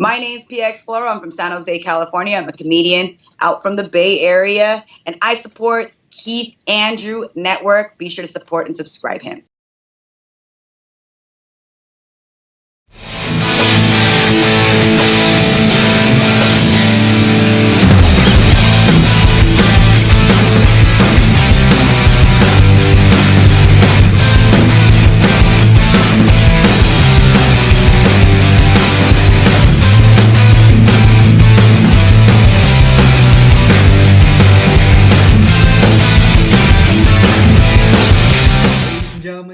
My name's PX Floro. I'm from San Jose, California. I'm a comedian out from the Bay Area, and I support Keith Andrew Network. Be sure to support and subscribe him.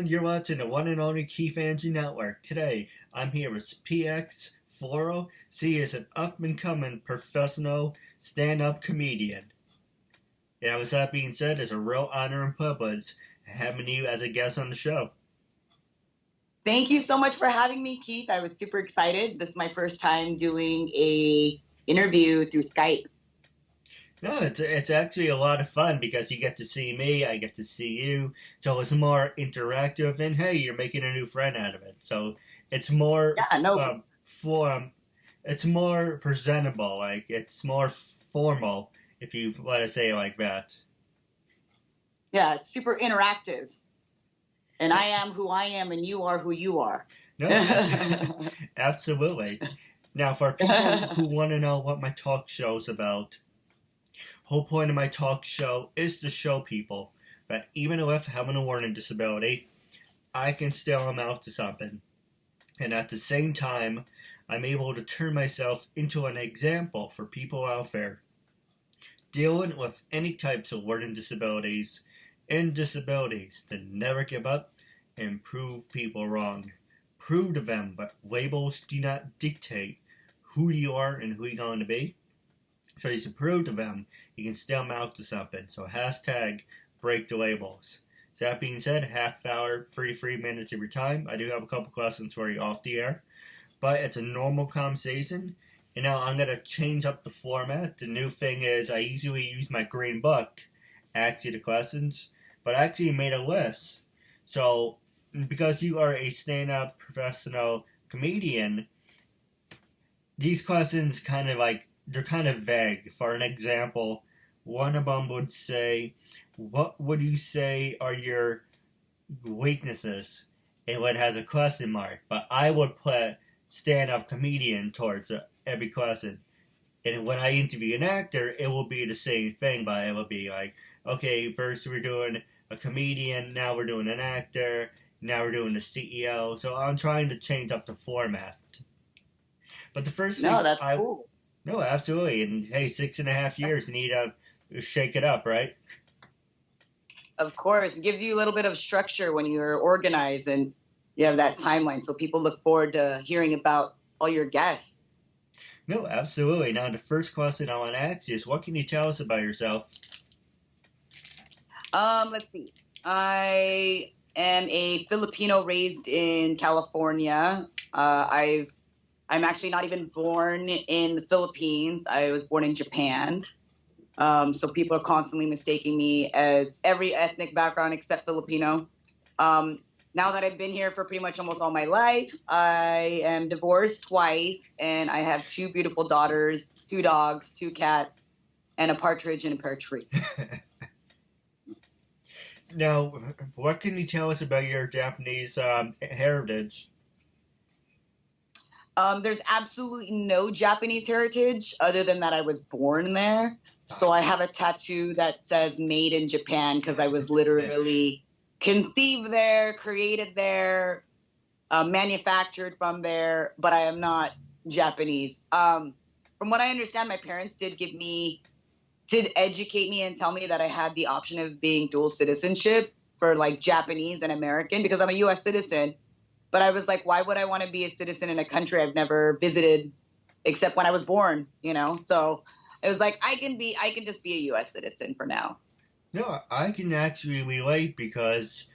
You're watching the one and only Keith Andrew Network. Today, I'm here with PX Floro. She is an up-and-coming professional stand-up comedian. And with that being said, it's a real honor and privilege having you as a guest on the show. Thank you so much for having me, Keith. I was super excited. This is my first time doing a interview through Skype. No, it's actually a lot of fun because you get to see me, I get to see you, so it's more interactive, and hey, you're making a new friend out of it. So it's more it's more presentable, like it's more formal, if you want to say it like that. Yeah, it's super interactive, and I am who I am, and you are who you are. No, absolutely. Now, for people who want to know what my talk show's about. Whole point of my talk show is to show people that even if having a learning disability, I can still amount to something. And at the same time, I'm able to turn myself into an example for people out there dealing with any types of learning disabilities and disabilities to never give up and prove people wrong. Prove to them that labels do not dictate who you are and who you're going to be. So you can prove to them you can still amount to something. So hashtag break the labels. So that being said, half hour, 33 minutes of your time. I do have a couple questions for you off the air. But it's a normal conversation. And now I'm going to change up the format. The new thing is I usually use my green book to ask you the questions. But I actually made a list. So because you are a stand-up professional comedian, these questions they're kind of vague. For an example, one of them would say, what would you say are your weaknesses? And it has a question mark. But I would put stand-up comedian towards every question. And when I interview an actor, it will be the same thing, but it will be like, okay, first we're doing a comedian, now we're doing an actor, now we're doing the CEO. So I'm trying to change up the format. But the first thing... No, that's cool. No, absolutely. And hey, 6.5 years, you need to shake it up, right? Of course. It gives you a little bit of structure when you're organized and you have that timeline. So people look forward to hearing about all your guests. No, absolutely. Now, the first question I want to ask you is, what can you tell us about yourself? Let's see. I am a Filipino raised in California. I'm actually not even born in the Philippines. I was born in Japan. So people are constantly mistaking me as every ethnic background except Filipino. Now that I've been here for pretty much almost all my life, I am divorced twice, and I have 2 beautiful daughters, 2 dogs, 2 cats, and a partridge in a pear tree. Now, what can you tell us about your Japanese heritage? There's absolutely no Japanese heritage other than that I was born there. So I have a tattoo that says made in Japan because I was literally conceived there, created there, manufactured from there, but I am not Japanese. From what I understand, my parents did educate me and tell me that I had the option of being dual citizenship for like Japanese and American because I'm a U.S. citizen. But I was like, why would I want to be a citizen in a country I've never visited except when I was born, you know? So it was like, I can just be a U.S. citizen for now. No, I can actually relate because,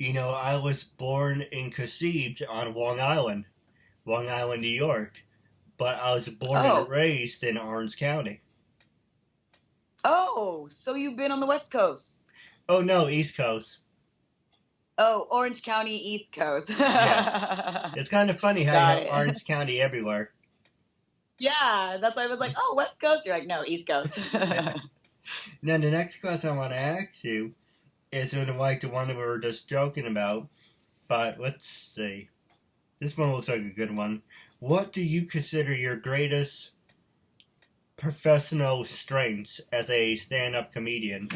I was born and conceived on Long Island, New York. But I was born and raised in Orange County. Oh, so you've been on the West Coast? Oh, no, East Coast. Oh, Orange County, East Coast. Yes. It's kind of funny how you have Orange County everywhere. Yeah, that's why I was like, oh, West Coast. You're like, no, East Coast. Now, the next question I want to ask you is sort of like the one that we were just joking about, but let's see. This one looks like a good one. What do you consider your greatest professional strengths as a stand-up comedian?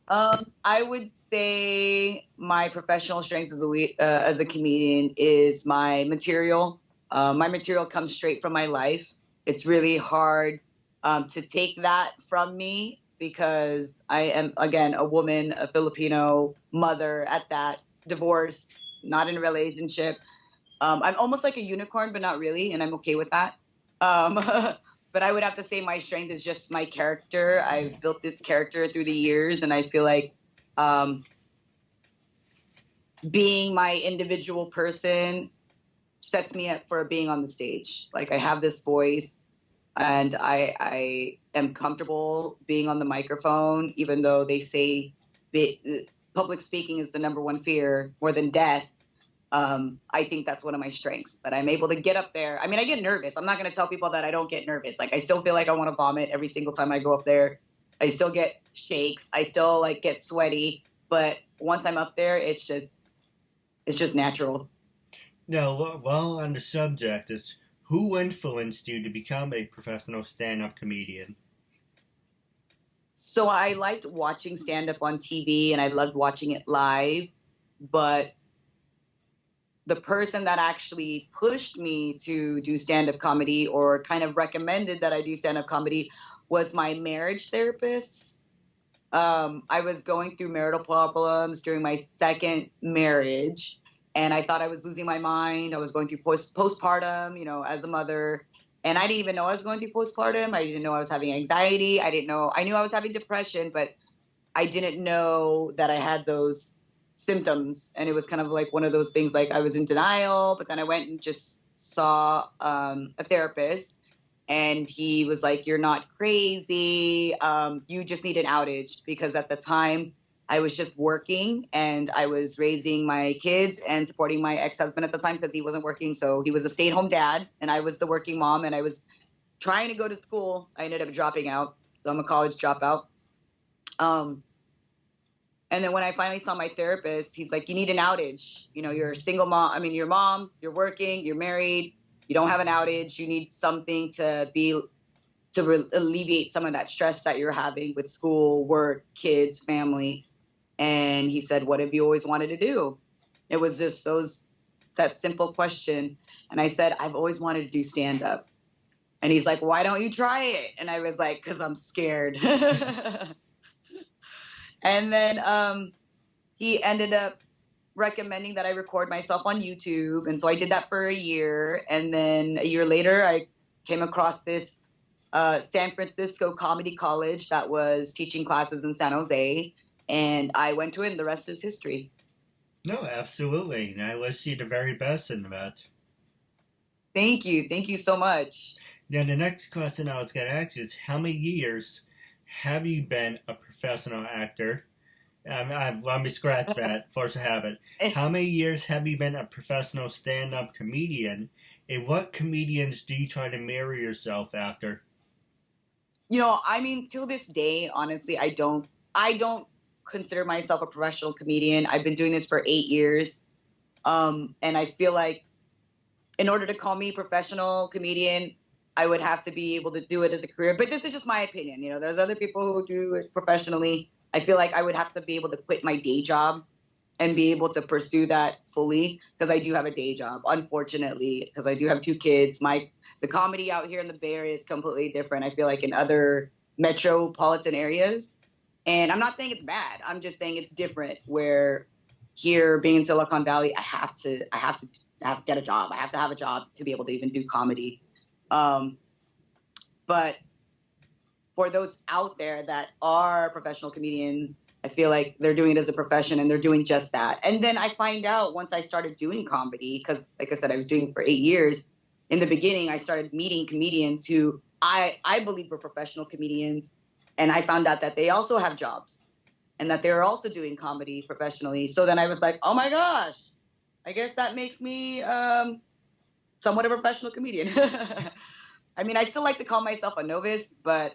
I would say my professional strengths as a comedian is my material. My material comes straight from my life. It's really hard to take that from me because I am, again, a woman, a Filipino mother at that, divorced, not in a relationship. I'm almost like a unicorn, but not really, and I'm okay with that. Um, but I would have to say my strength is just my character. I've built this character through the years, and I feel like being my individual person sets me up for being on the stage. Like I have this voice, and I am comfortable being on the microphone, even though they say public speaking is the number one fear more than death. I think that's one of my strengths, that I'm able to get up there. I mean, I get nervous. I'm not going to tell people that I don't get nervous. Like I still feel like I want to vomit every single time I go up there. I still get shakes. I still like get sweaty, but once I'm up there, it's just natural. Now, while on the subject, is who influenced you to become a professional stand-up comedian? So I liked watching stand up on TV and I loved watching it live, but the person that actually pushed me to do stand-up comedy or kind of recommended that I do stand-up comedy was my marriage therapist. I was going through marital problems during my second marriage, and I thought I was losing my mind. I was going through postpartum, as a mother, and I didn't even know I was going through postpartum. I didn't know I was having anxiety. I knew I was having depression, but I didn't know that I had those symptoms. And it was kind of like one of those things, like I was in denial, but then I went and just saw a therapist, and he was like, you're not crazy. You just need an outage, because at the time I was just working and I was raising my kids and supporting my ex-husband at the time because he wasn't working. So he was a stay-at-home dad and I was the working mom, and I was trying to go to school. I ended up dropping out. So I'm a college dropout. And then when I finally saw my therapist, he's like, you need an outage. You're a single mom. I mean, you're mom, you're working, you're married. You don't have an outage. You need something to alleviate some of that stress that you're having with school, work, kids, family. And he said, what have you always wanted to do? It was just that simple question. And I said, I've always wanted to do stand up. And he's like, why don't you try it? And I was like, because I'm scared. And then he ended up recommending that I record myself on YouTube. And so I did that for a year. And then a year later, I came across this San Francisco Comedy College that was teaching classes in San Jose. And I went to it, and the rest is history. No, absolutely. And I wish you the very best in that. Thank you. Thank you so much. Now, the next question I was going to ask you is, how many years have you been a professional actor? Let me scratch that, force a habit. How many years have you been a professional stand-up comedian? And what comedians do you try to mirror yourself after? Till this day, honestly, I don't consider myself a professional comedian. I've been doing this for 8 years. And I feel like in order to call me professional comedian, I would have to be able to do it as a career. But this is just my opinion. There's other people who do it professionally. I feel like I would have to be able to quit my day job and be able to pursue that fully, because I do have a day job, unfortunately, because I do have 2 kids. The comedy out here in the Bay Area is completely different, I feel like, in other metropolitan areas. And I'm not saying it's bad. I'm just saying it's different, where here, being in Silicon Valley, I have to get a job. I have to have a job to be able to even do comedy. But for those out there that are professional comedians, I feel like they're doing it as a profession, and they're doing just that. And then I find out once I started doing comedy, because like I said, I was doing it for 8 years. In the beginning, I started meeting comedians who I believe were professional comedians. And I found out that they also have jobs and that they're also doing comedy professionally. So then I was like, oh my gosh, I guess that makes me somewhat of a professional comedian. I mean, I still like to call myself a novice, but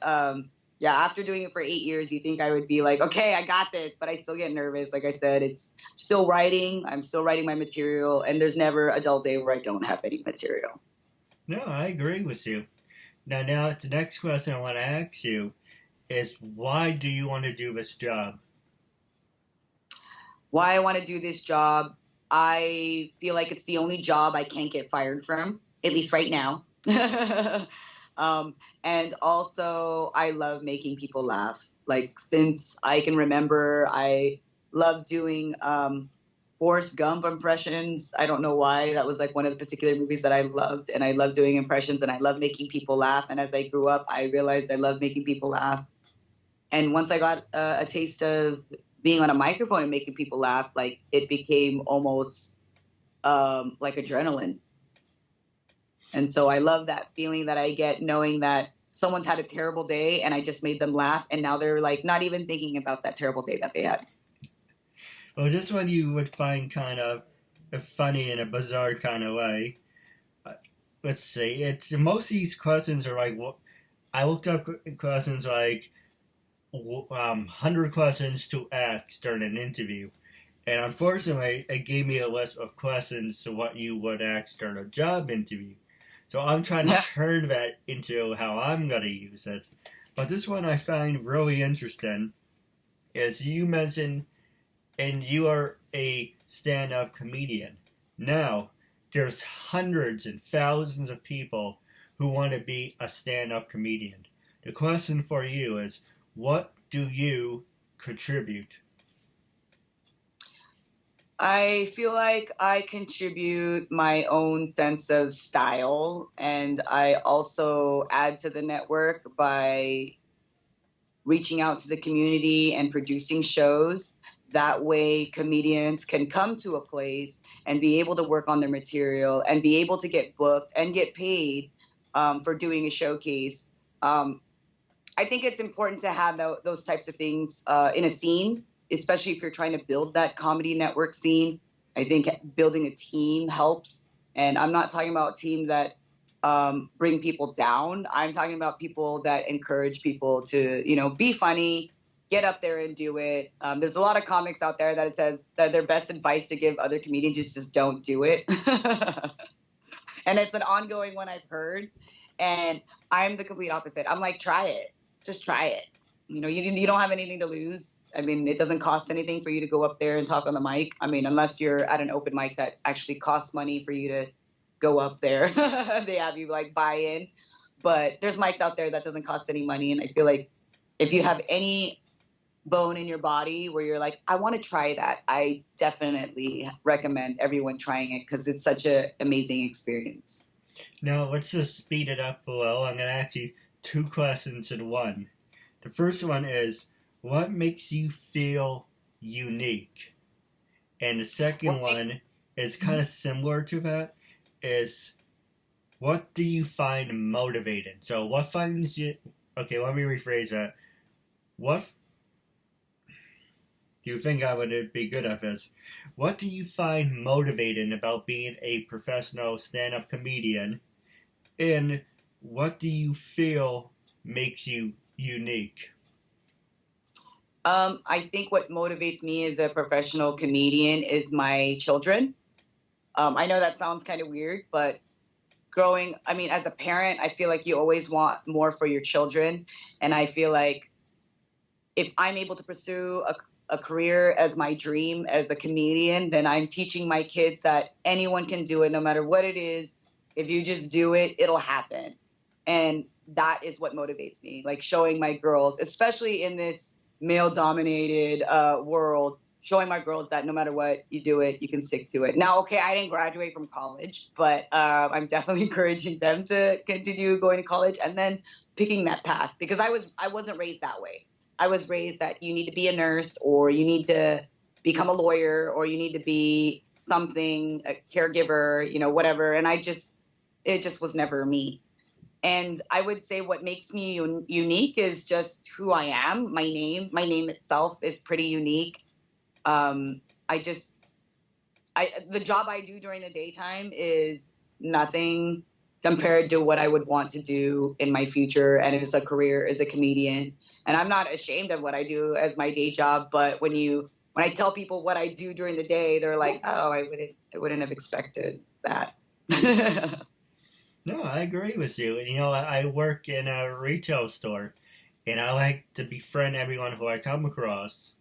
yeah, after doing it for 8 years, you think I would be like, okay, I got this, but I still get nervous. Like I said, it's still writing. I'm still writing my material, and there's never a dull day where I don't have any material. No, I agree with you. Now, the next question I want to ask you is, why do you want to do this job? Why I want to do this job, I feel like it's the only job I can't get fired from, at least right now. And also, I love making people laugh. Like, since I can remember, I love doing Forrest Gump impressions. I don't know why. That was like one of the particular movies that I loved, and I love doing impressions, and I love making people laugh. And as I grew up, I realized I love making people laugh. And once I got a taste of being on a microphone and making people laugh, like, it became almost like adrenaline. And so I love that feeling that I get knowing that someone's had a terrible day and I just made them laugh, and now they're like not even thinking about that terrible day that they had. Well, this one you would find kind of funny in a bizarre kind of way. Let's see. It's most of these questions are like, I looked up questions like 100 questions to ask during an interview. And unfortunately, it gave me a list of questions to what you would ask during a job interview. So I'm trying to turn that into how I'm going to use it. But this one I find really interesting is you mentioned, and you are a stand-up comedian. Now, there's hundreds and thousands of people who want to be a stand-up comedian. The question for you is, what do you contribute? I feel like I contribute my own sense of style, and I also add to the network by reaching out to the community and producing shows. That way comedians can come to a place and be able to work on their material and be able to get booked and get paid for doing a showcase. I think it's important to have those types of things in a scene, especially if you're trying to build that comedy network scene. I think building a team helps. And I'm not talking about a team that bring people down. I'm talking about people that encourage people to, be funny, get up there and do it. There's a lot of comics out there that it says that their best advice to give other comedians is just don't do it. And it's an ongoing one I've heard. And I'm the complete opposite. I'm like, try it. Just try it. You don't have anything to lose. I mean, it doesn't cost anything for you to go up there and talk on the mic. I mean, unless you're at an open mic that actually costs money for you to go up there. They have you like buy in. But there's mics out there that doesn't cost any money. And I feel like if you have any bone in your body where you're like, I want to try that, I definitely recommend everyone trying it because it's such an amazing experience. Now, let's just speed it up below. I'm going to ask you 2 questions in one. The first one is, what makes you feel unique? And the second one is kind of similar to that, is what do you find motivating? So what finds you... Okay, let me rephrase that. What do you think I would be good at this? What do you find motivating about being a professional stand-up comedian? And what do you feel makes you unique? I think what motivates me as a professional comedian is my children. I know that sounds kind of weird, but as a parent, I feel like you always want more for your children. And I feel like if I'm able to pursue a career as my dream as a comedian, then I'm teaching my kids that anyone can do it no matter what it is. If you just do it, it'll happen. And that is what motivates me, like showing my girls, especially in this male-dominated world, showing my girls that no matter what you do it, you can stick to it. Now, okay, I didn't graduate from college, but I'm definitely encouraging them to continue going to college and then picking that path, because I wasn't raised that way. I was raised that you need to be a nurse, or you need to become a lawyer, or you need to be something, a caregiver, whatever. And it just was never me. And I would say what makes me unique is just who I am. My name itself is pretty unique. The job I do during the daytime is nothing compared to what I would want to do in my future, and it was a career as a comedian. And I'm not ashamed of what I do as my day job, but when I tell people what I do during the day, they're like, "Oh, I wouldn't have expected that." No, I agree with you. And I work in a retail store, and I like to befriend everyone who I come across.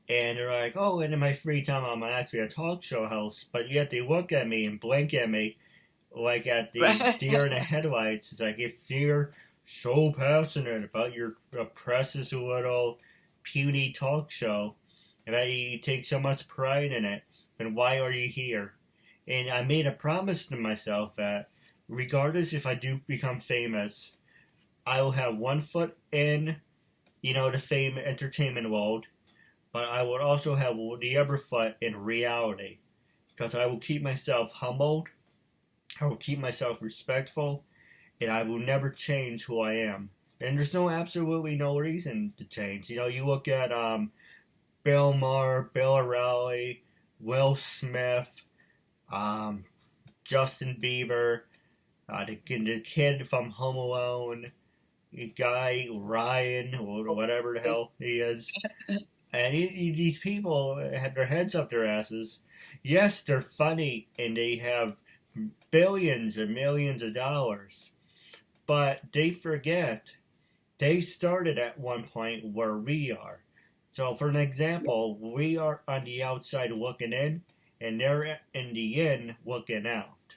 And they're like, "Oh, and in my free time, I'm actually a talk show host." But yet they look at me and blink at me like at the deer in the headlights. It's like, if you're so passionate about your precious little puny talk show, and that you take so much pride in it, then why are you here? And I made a promise to myself that regardless if I do become famous, I will have one foot in, the fame entertainment world, but I will also have the other foot in reality. Because I will keep myself humbled, I will keep myself respectful, and I will never change who I am. And there's absolutely no reason to change. You look at Bill Maher, Bill O'Reilly, Will Smith, Justin Bieber, the kid from Home Alone, the guy Ryan, or whatever the hell he is. And these people have their heads up their asses. Yes, they're funny and they have billions and millions of dollars, but they forget they started at one point where we are. So, for an example, we are on the outside looking in, and they're in the in looking out.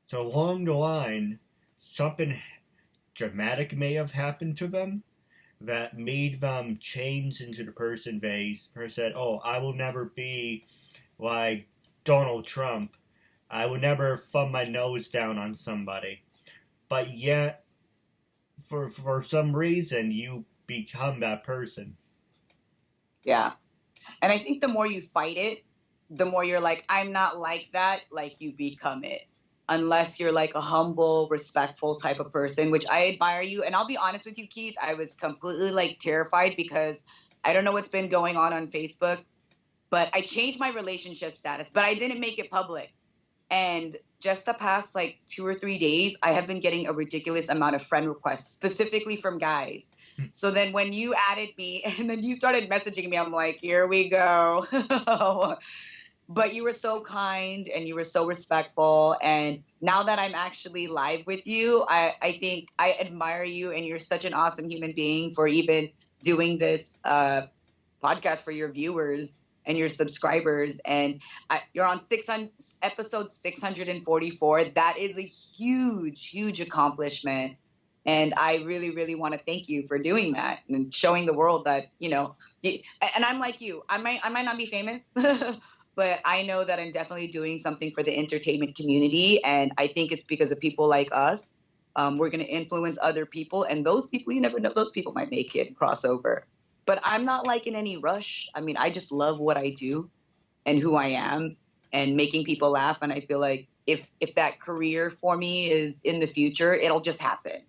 So along the line, something dramatic may have happened to them that made them change into the person they said, "Oh, I will never be like Donald Trump. I would never thumb my nose down on somebody." But yet, for some reason, you become that person. Yeah. And I think the more you fight it, the more you're like, I'm not like that, like you become it. Unless you're like a humble, respectful type of person, which I admire you. And I'll be honest with you, Keith, I was completely like terrified because I don't know what's been going on Facebook, but I changed my relationship status, but I didn't make it public. And just the past like 2 or 3 days, I have been getting a ridiculous amount of friend requests, specifically from guys. So then when you added me and then you started messaging me, I'm like, here we go. But you were so kind and you were so respectful. And now that I'm actually live with you, I think I admire you, and you're such an awesome human being for even doing this podcast for your viewers and your subscribers. And you're on episode 644. That is a huge, huge accomplishment. And I really, really want to thank you for doing that and showing the world that, and I'm like you, I might not be famous, but I know that I'm definitely doing something for the entertainment community. And I think it's because of people like us. We're going to influence other people, and those people, you never know, those people might make it crossover. But I'm not like in any rush. I mean, I just love what I do and who I am and making people laugh. And I feel like if that career for me is in the future, it'll just happen,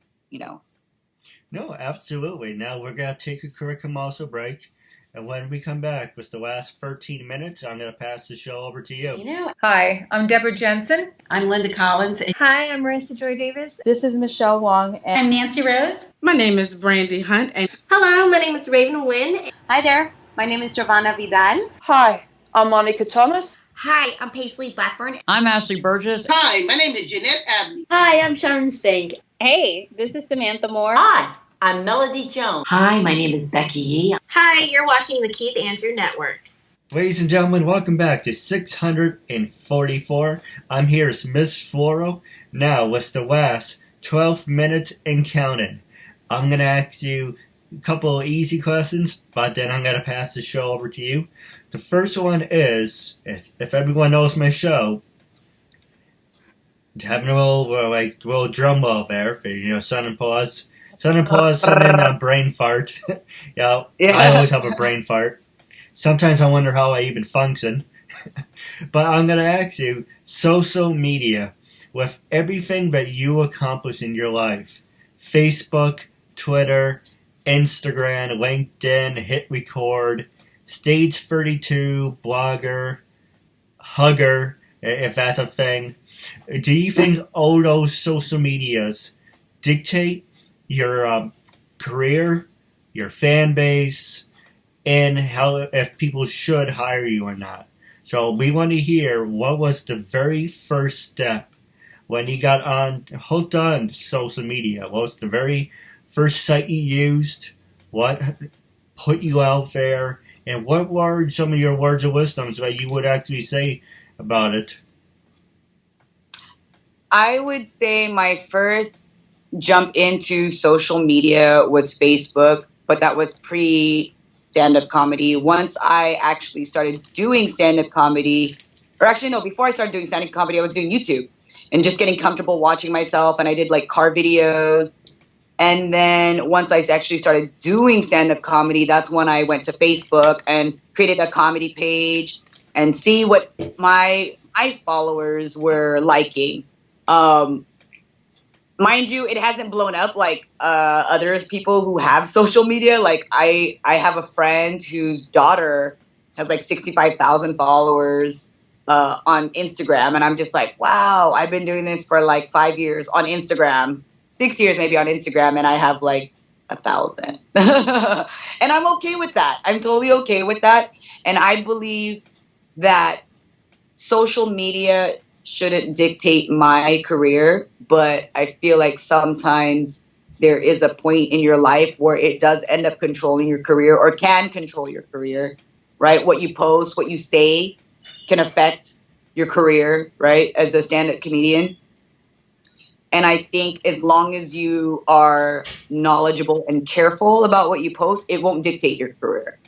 No, absolutely. Now we're going to take a quick commercial break. And when we come back with the last 13 minutes, I'm going to pass the show over to you. Hi, I'm Deborah Jensen. I'm Linda Collins. Hi, I'm Marissa Joy Davis. This is Michelle Wong. I'm Nancy Rose. My name is Brandy Hunt. And hello, my name is Raven Wynn. Hi there, my name is Giovanna Vidal. Hi, I'm Monica Thomas. Hi, I'm Paisley Blackburn. I'm Ashley Burgess. Hi, my name is Jeanette Abney. Hi, I'm Sharon Spank. Hey, this is Samantha Moore. Hi, I'm Melody Jones. Hi, my name is Becky Yee. Hi, you're watching the Keith Andrew Network. Ladies and gentlemen, welcome back to 644. I'm here as Miss Floro. Now, with the last 12 minutes and counting. I'm going to ask you a couple of easy questions, but then I'm going to pass the show over to you. The first one is, if everyone knows my show, having a little drum roll there, sudden pause. Sudden brain fart. Yeah. I always have a brain fart. Sometimes I wonder how I even function. But I'm going to ask you, social media, with everything that you accomplish in your life, Facebook, Twitter, Instagram, LinkedIn, Hit Record, Stage 32, Blogger, Hugger, if that's a thing, Do you think all those social medias dictate your career, your fan base, and how if people should hire you or not? So we want to hear what was the very first step when you got hooked on social media. What was the very first site you used? What put you out there? And what were some of your words of wisdom that you would actually say about it? I would say my first jump into social media was Facebook, but that was pre-stand-up comedy. Once I actually started doing stand-up comedy, or actually no, before I started doing stand-up comedy, I was doing YouTube and just getting comfortable watching myself, and I did like car videos. And then once I actually started doing stand-up comedy, that's when I went to Facebook and created a comedy page and see what my followers were liking. Mind you, it hasn't blown up like other people who have social media. Like I have a friend whose daughter has like 65,000 followers on Instagram, and I'm just like, wow, I've been doing this for like 5 years on Instagram. 6 years maybe on Instagram, and I have like 1,000. And I'm okay with that. I'm totally okay with that. And I believe that social media shouldn't dictate my career, but I feel like sometimes there is a point in your life where it does end up controlling your career or can control your career, right? What you post, what you say can affect your career, right? As a stand-up comedian. And I think as long as you are knowledgeable and careful about what you post, it won't dictate your career.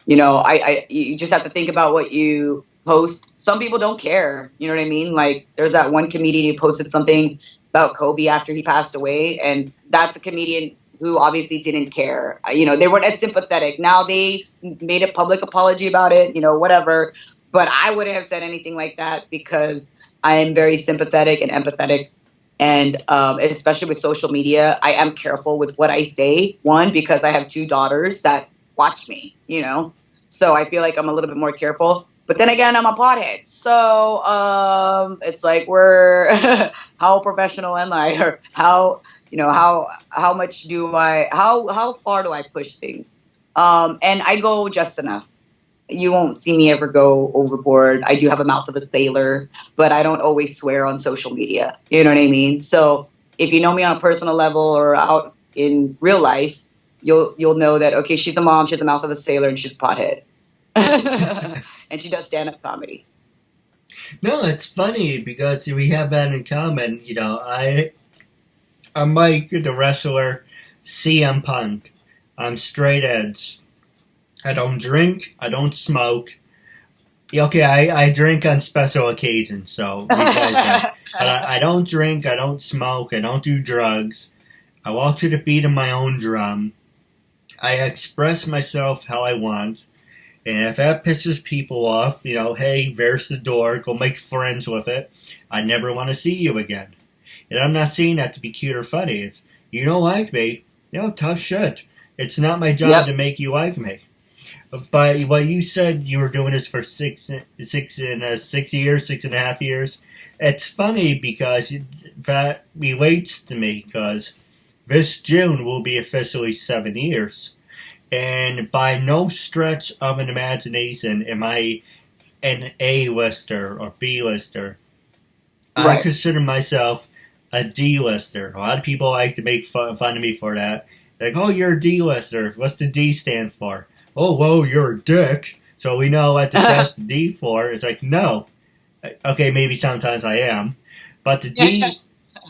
You know, you just have to think about what you post. Some people don't care. You know what I mean? Like there's that one comedian who posted something about Kobe after he passed away. And that's a comedian who obviously didn't care. You know, they weren't as sympathetic. Now they made a public apology about it, you know, whatever. But I wouldn't have said anything like that because I am very sympathetic and empathetic. And especially with social media, I am careful with what I say. One, because I have 2 daughters that watch me, you know. So I feel like I'm a little bit more careful. But then again, I'm a pothead. So it's like how professional am I? Or how much do how far do I push things? And I go just enough. You won't see me ever go overboard. I do have a mouth of a sailor, but I don't always swear on social media. You know what I mean? So if you know me on a personal level or out in real life, you'll know that, okay, she's a mom, she has a mouth of a sailor, and she's a pothead. And she does stand-up comedy. No, it's funny because we have that in common. You know, I'm like the wrestler CM Punk. I'm straight edge. I don't drink. I don't smoke. Okay, I drink on special occasions, so besides that. But I don't drink. I don't smoke. I don't do drugs. I walk to the beat of my own drum. I express myself how I want. And if that pisses people off, you know, hey, there's the door. Go make friends with it. I never want to see you again. And I'm not saying that to be cute or funny. If you don't like me, you know, tough shit. It's not my job to make you like me. But what you said, you were doing this for 6 years, 6.5 years. It's funny because that relates to me because this June will be officially 7 years. And by no stretch of an imagination am I an A-lister or B-lister. Right. I consider myself a D-lister. A lot of people like to make fun of me for that. Like, oh, you're a D-lister. What's the D stand for? Oh, whoa, you're a dick. So we know what that's the D for. It's like, no. Okay, maybe sometimes I am. But the D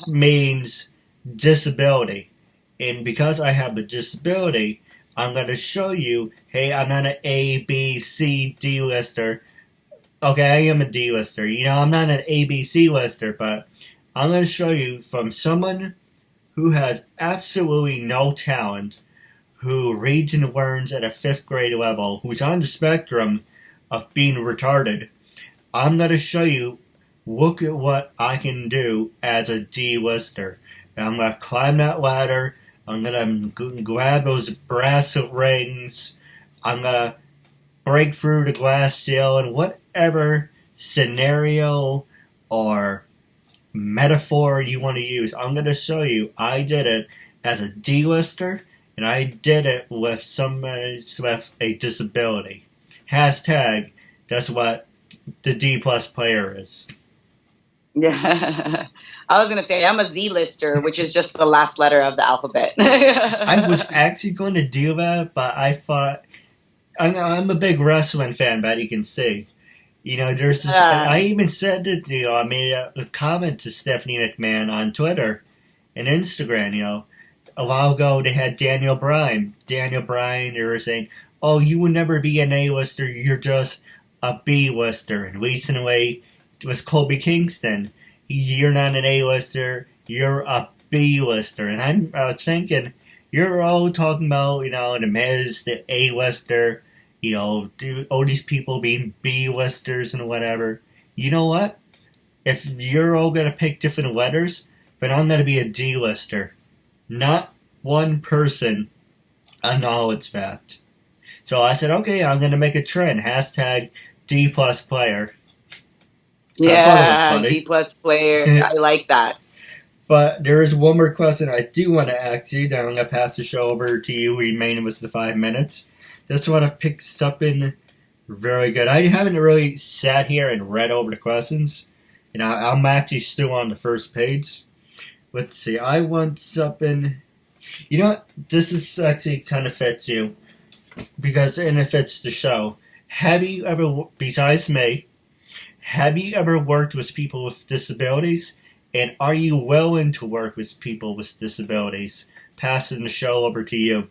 means disability. And because I have a disability, I'm going to show you, hey, I'm not an A, B, C, D lister. Okay, I am a D lister. You know, I'm not an A, B, C lister, but I'm going to show you from someone who has absolutely no talent, who reads and learns at a 5th grade level, who's on the spectrum of being retarded. I'm going to show you, look at what I can do as a D-lister. And I'm going to climb that ladder. I'm going to grab those brass rings. I'm going to break through the glass ceiling, whatever scenario or metaphor you want to use. I'm going to show you. I did it as a D-lister, and I did it with somebody with a disability. Hashtag, that's what the D-plus player is. Yeah. I was going to say, I'm a Z-lister, which is just the last letter of the alphabet. I was actually going to do that, but I thought, I'm a big wrestling fan, but you can see. You know, there's this, I even said it, you know, I made a comment to Stephanie McMahon on Twitter and Instagram, you know. A while ago, they had Daniel Bryan. They were saying, oh, you will never be an A-lister, you're just a B-lister. And recently, it was Kobe Kingston. You're not an A-lister, you're a B-lister. And I was thinking, you're all talking about, you know, the Miz, the A-lister, you know, all these people being B-listers and whatever. You know what? If you're all going to pick different letters, then I'm going to be a D-lister. Not one person acknowledged that. So I said, okay, I'm going to make a trend. Hashtag D-plus player. Yeah, D-plus player. I like that. But there is one more question I do want to ask you. Then I'm going to pass the show over to you. Remaining with the 5 minutes. Just want to pick something very good. I haven't really sat here and read over the questions. You know, I'm actually still on the first page. Let's see. I want something. You know what? This is actually kind of fits you. Because, and it fits the show. Have you ever, besides me, have you ever worked with people with disabilities? And are you willing to work with people with disabilities? Passing the show over to you.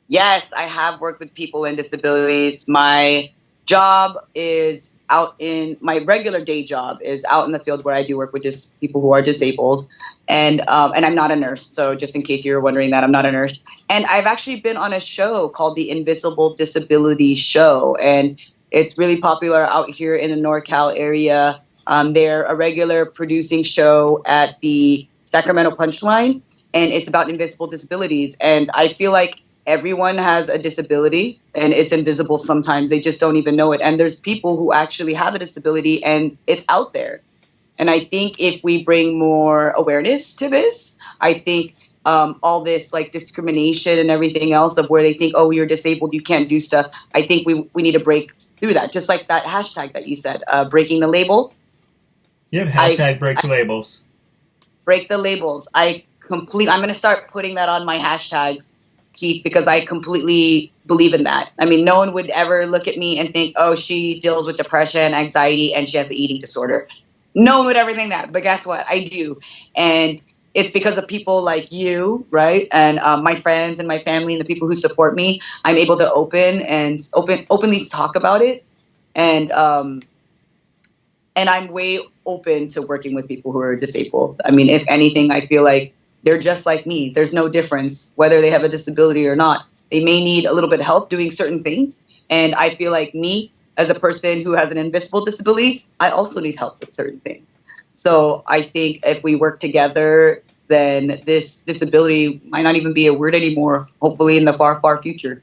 Yes, I have worked with people in disabilities. My job is my regular day job is out in the field where I do work with people who are disabled. And I'm not a nurse. So just in case you were wondering that, I'm not a nurse. And I've actually been on a show called the Invisible Disability Show. And it's really popular out here in the NorCal area. They're a regular producing show at the Sacramento Punchline. And it's about invisible disabilities. And I feel like everyone has a disability and it's invisible sometimes. They just don't even know it. And there's people who actually have a disability and it's out there. And I think if we bring more awareness to this, I think all this like discrimination and everything else of where they think, oh, you're disabled, you can't do stuff. I think we need to break through that. Just like that hashtag that you said, breaking the label. Yeah, hashtag break the labels. Break the labels. I'm going to start putting that on my hashtags, Keith, because I completely believe in that. I mean, no one would ever look at me and think, oh, she deals with depression, anxiety, and she has the eating disorder. No one would ever think that. But guess what? I do. And it's because of people like you, right? And my friends and my family and the people who support me. I'm able to openly talk about it. And I'm way open to working with people who are disabled. I mean, if anything, I feel like they're just like me. There's no difference whether they have a disability or not. They may need a little bit of help doing certain things. And I feel like me, as a person who has an invisible disability, I also need help with certain things. So I think if we work together, then this disability might not even be a word anymore, hopefully in the far, far future.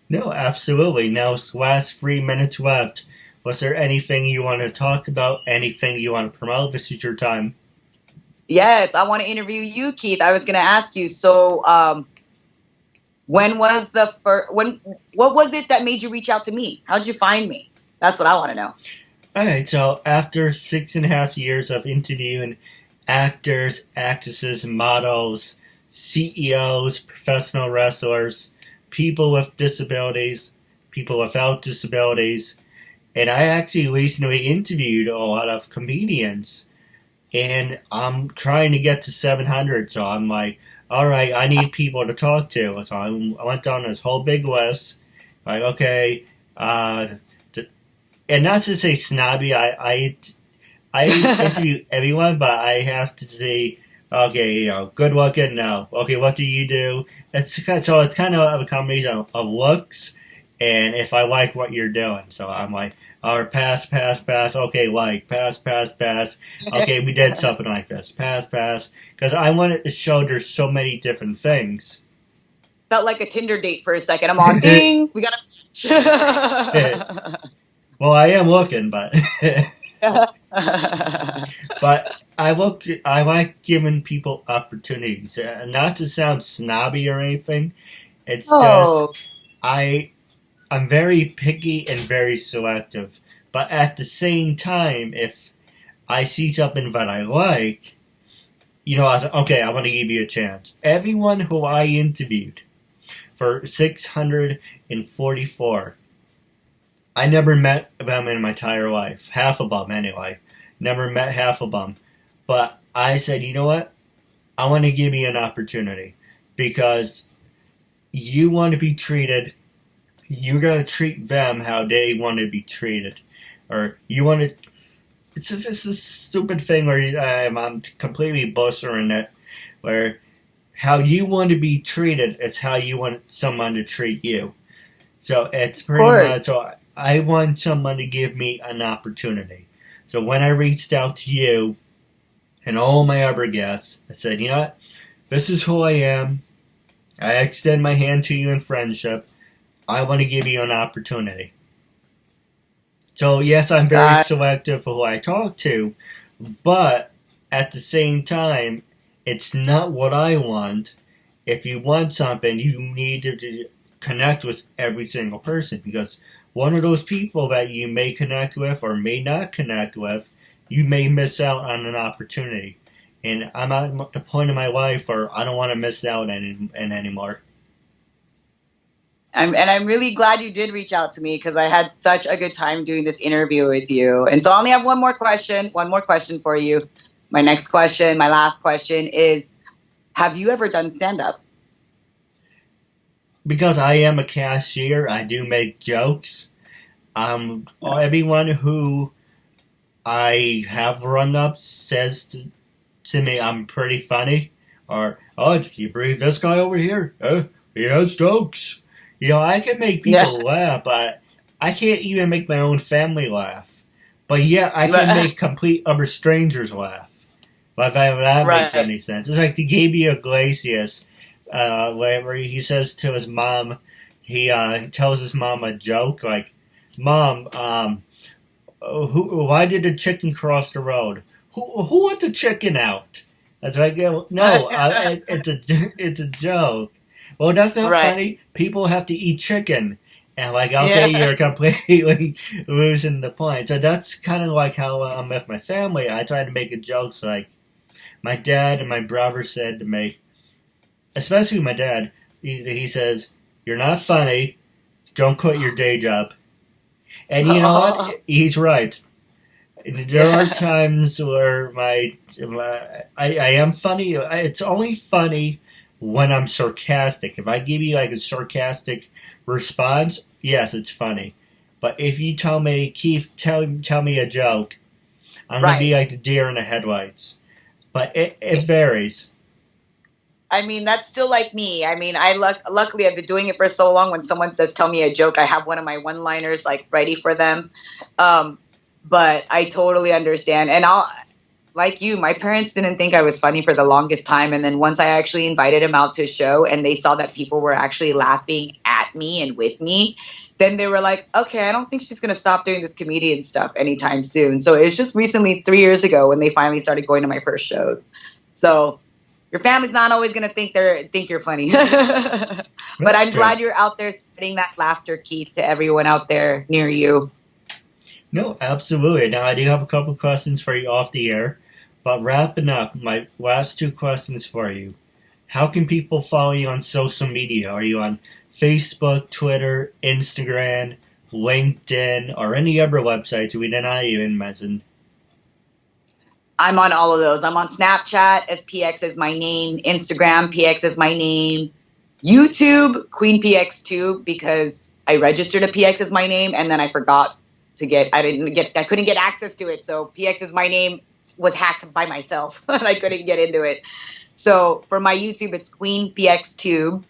No, absolutely. Now, last 3 minutes left. Was there anything you want to talk about? Anything you want to promote? This is your time. Yes, I want to interview you, Keith. I was going to ask you. So, what was it that made you reach out to me? How'd you find me? That's what I want to know. All right. So after 6.5 years of interviewing actors, actresses, models, CEOs, professional wrestlers, people with disabilities, people without disabilities, and I actually recently interviewed a lot of comedians. And I'm trying to get to 700, so I'm like, all right, I need people to talk to. So I went down this whole big list. Like, okay, and not to say snobby, I interview everyone, but I have to say, okay, you know, good looking, no. Okay, what do you do? So it's kind of a combination of looks and if I like what you're doing. So I'm like, all right, pass, okay, like, pass. Okay, we did something like this, pass. Because I wanted to show there's so many different things. Felt like a Tinder date for a second. I'm on, ding, we got to... Well, I am looking, but... But I like giving people opportunities. Not to sound snobby or anything. It's just I'm very picky and very selective. But at the same time, if I see something that I like, I want to give you a chance. Everyone who I interviewed for 644, I never met them in my entire life. Half of them, anyway. Never met half of them. But I said, you know what? I want to give you an opportunity. Because you want to be treated, you got to treat them how they want to be treated. Or you want to, it's just a stupid thing where I'm completely bustering it, where how you want to be treated is how you want someone to treat you. So it's pretty much, so I want someone to give me an opportunity. So when I reached out to you and all my other guests, I said, you know what, this is who I am. I extend my hand to you in friendship. I want to give you an opportunity. So yes, I'm very selective for who I talk to, but at the same time, it's not what I want. If you want something, you need to connect with every single person, because one of those people that you may connect with or may not connect with, you may miss out on an opportunity. And I'm at the point in my life where I don't want to miss out anymore. I'm really glad you did reach out to me, because I had such a good time doing this interview with you. And so I only have one more question for you. My last question is, have you ever done stand-up? Because I am a cashier, I do make jokes. Everyone who I have run up says to me I'm pretty funny. Or, oh, you bring this guy over here? He has jokes. I can make people laugh, but I can't even make my own family laugh. But yeah, I can make complete other strangers laugh. If that makes any sense. It's like the Gabriel Iglesias, where he says to his mom, he tells his mom a joke, like, Mom, why did the chicken cross the road? Who let the chicken out? That's like, no, it's a joke. Well, that's not funny. People have to eat chicken. And like, okay, you're completely losing the point. So that's kind of like how I'm with my family. I try to make a joke. So like, my dad and my brother said to me, especially my dad, he says, you're not funny. Don't quit your day job. And you know what? He's right. There are times where I am funny. It's only funny when I'm sarcastic. If I give you like a sarcastic response, yes, it's funny. But if you tell me, Keith, tell me a joke, I'm going to be like the deer in the headlights. But it varies. I mean, that's still like me. I mean, luckily I've been doing it for so long. When someone says, tell me a joke, I have one of my one-liners like ready for them. But I totally understand. And like you, my parents didn't think I was funny for the longest time. And then once I actually invited them out to a show and they saw that people were actually laughing at me and with me, then they were like, okay, I don't think she's going to stop doing this comedian stuff anytime soon. So it's just recently 3 years ago when they finally started going to my first shows. So your family's not always going to think you're funny. But I'm glad you're out there spreading that laughter, Keith, to everyone out there near you. No, absolutely. Now, I do have a couple questions for you off the air. But wrapping up, my last two questions for you. How can people follow you on social media? Are you on Facebook, Twitter, Instagram, LinkedIn, or any other websites we did not even mention? I'm on all of those. I'm on Snapchat as PX is my name, Instagram, PX is my name, YouTube, Queen PX2, because I registered a PX as my name and then I forgot to I couldn't get access to it. So PX is my name was hacked by myself and I couldn't get into it. So for my YouTube, it's Queen PX2.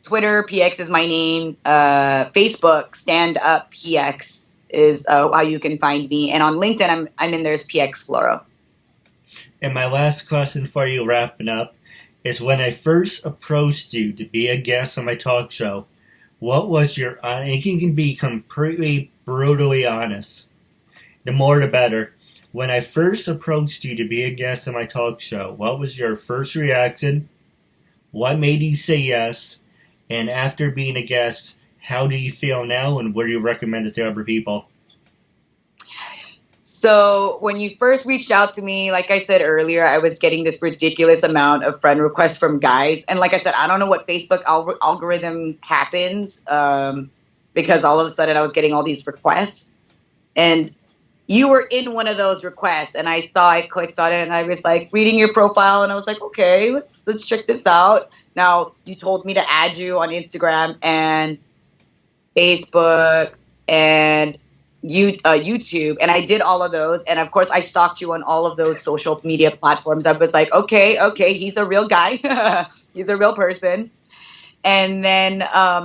Twitter, PX is my name. Facebook, Standup PX is how you can find me. And on LinkedIn, I'm in there as PX Floro. And my last question for you, wrapping up, is when I first approached you to be a guest on my talk show, what was your, and you can be completely brutally honest, The more the better. When I first approached you to be a guest on my talk show, what was your first reaction? What made you say yes? And after being a guest, how do you feel now, and what do you recommend it to other people? So when you first reached out to me, like I said earlier, I was getting this ridiculous amount of friend requests from guys. And like I said, I don't know what Facebook algorithm happened because all of a sudden I was getting all these requests. And you were in one of those requests, and I clicked on it, and I was like reading your profile, and I was like, okay, let's check this out. Now, you told me to add you on Instagram and Facebook and YouTube, and I did all of those. And of course, I stalked you on all of those social media platforms. I was like, okay, he's a real guy. He's a real person. And then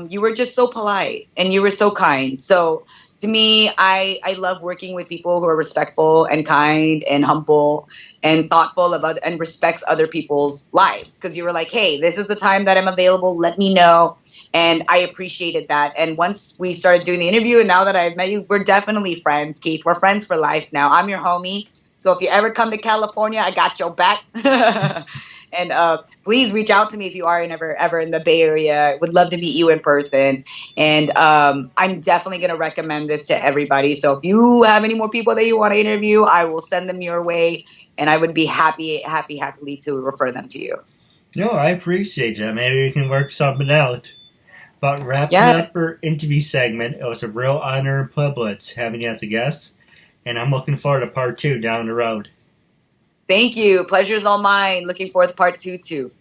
you were just so polite, and you were so kind. So to me, I love working with people who are respectful and kind and humble and thoughtful about and respects other people's lives. Because you were like, hey, this is the time that I'm available. Let me know. And I appreciated that. And once we started doing the interview, and now that I've met you, we're definitely friends, Keith. We're friends for life now. I'm your homie. So if you ever come to California, I got your back. And please reach out to me if you are ever in the Bay Area. Would love to meet you in person. And I'm definitely going to recommend this to everybody. So if you have any more people that you want to interview, I will send them your way. And I would be happily to refer them to you. No, I appreciate that. Maybe we can work something out. But wrapping up our interview segment, it was a real honor and privilege having you as a guest. And I'm looking forward to part 2 down the road. Thank you. Pleasure's all mine. Looking forward to part 2 too.